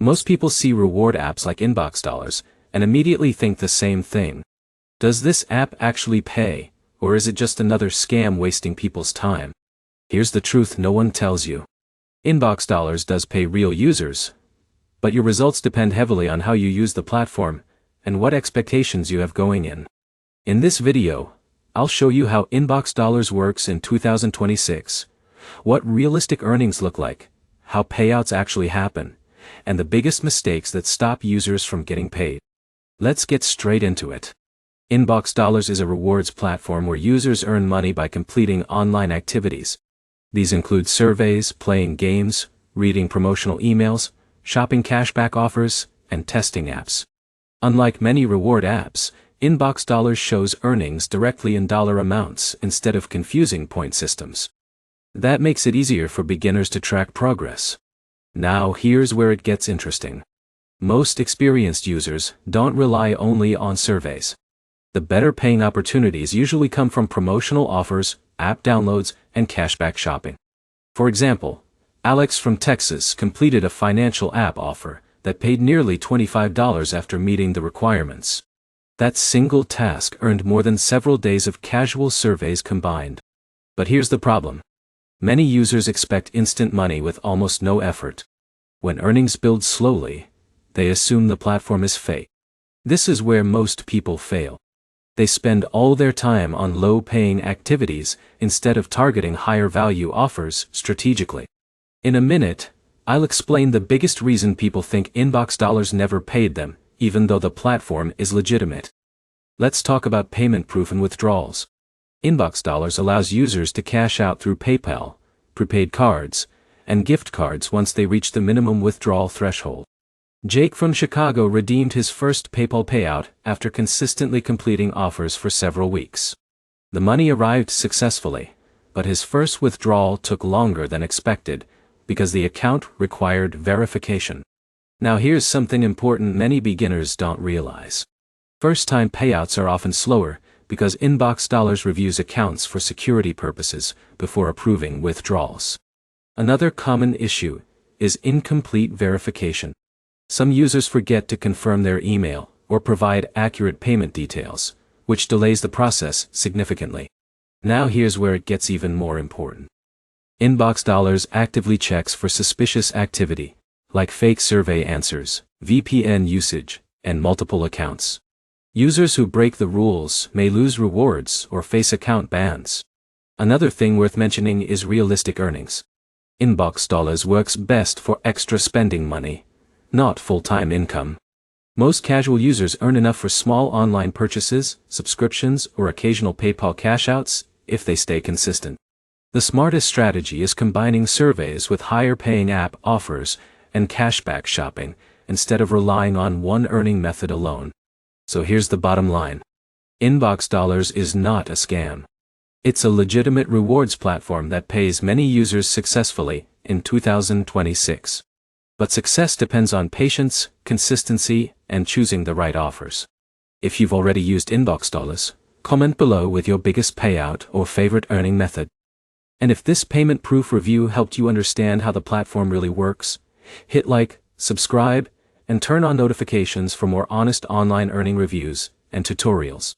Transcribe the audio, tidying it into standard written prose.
Most people see reward apps like InboxDollars and immediately think the same thing. Does this app actually pay, or is it just another scam wasting people's time? Here's the truth no one tells you. InboxDollars does pay real users, but your results depend heavily on how you use the platform and what expectations you have going in. In this video, I'll show you how InboxDollars works in 2026, what realistic earnings look like, how payouts actually happen, and the biggest mistakes that stop users from getting paid. Let's get straight into it. InboxDollars is a rewards platform where users earn money by completing online activities. These include surveys, playing games, reading promotional emails, shopping cashback offers, and testing apps. Unlike many reward apps, InboxDollars shows earnings directly in dollar amounts instead of confusing point systems. That makes it easier for beginners to track progress. Now here's where it gets interesting. Most experienced users don't rely only on surveys. The better paying opportunities usually come from promotional offers, app downloads, and cashback shopping. For example, Alex from Texas completed a financial app offer that paid nearly $25 after meeting the requirements. That single task earned more than several days of casual surveys combined. But here's the problem. Many users expect instant money with almost no effort. When earnings build slowly, they assume the platform is fake. This is where most people fail. They spend all their time on low-paying activities instead of targeting higher-value offers strategically. In a minute, I'll explain the biggest reason people think InboxDollars never paid them, even though the platform is legitimate. Let's talk about payment proof and withdrawals. InboxDollars allows users to cash out through PayPal, prepaid cards, and gift cards once they reach the minimum withdrawal threshold. Jake from Chicago redeemed his first PayPal payout after consistently completing offers for several weeks. The money arrived successfully, but his first withdrawal took longer than expected because the account required verification. Now here's something important many beginners don't realize. First-time payouts are often slower because InboxDollars reviews accounts for security purposes before approving withdrawals. Another common issue is incomplete verification. Some users forget to confirm their email or provide accurate payment details, which delays the process significantly. Now here's where it gets even more important. InboxDollars actively checks for suspicious activity, like fake survey answers, VPN usage, and multiple accounts. Users who break the rules may lose rewards or face account bans. Another thing worth mentioning is realistic earnings. InboxDollars works best for extra spending money, not full-time income. Most casual users earn enough for small online purchases, subscriptions, or occasional PayPal cash-outs if they stay consistent. The smartest strategy is combining surveys with higher-paying app offers and cashback shopping instead of relying on one earning method alone. So here's the bottom line. InboxDollars is not a scam. It's a legitimate rewards platform that pays many users successfully in 2026. But success depends on patience, consistency, and choosing the right offers. If you've already used InboxDollars, comment below with your biggest payout or favorite earning method. And if this payment proof review helped you understand how the platform really works, hit like, subscribe, and turn on notifications for more honest online earning reviews and tutorials.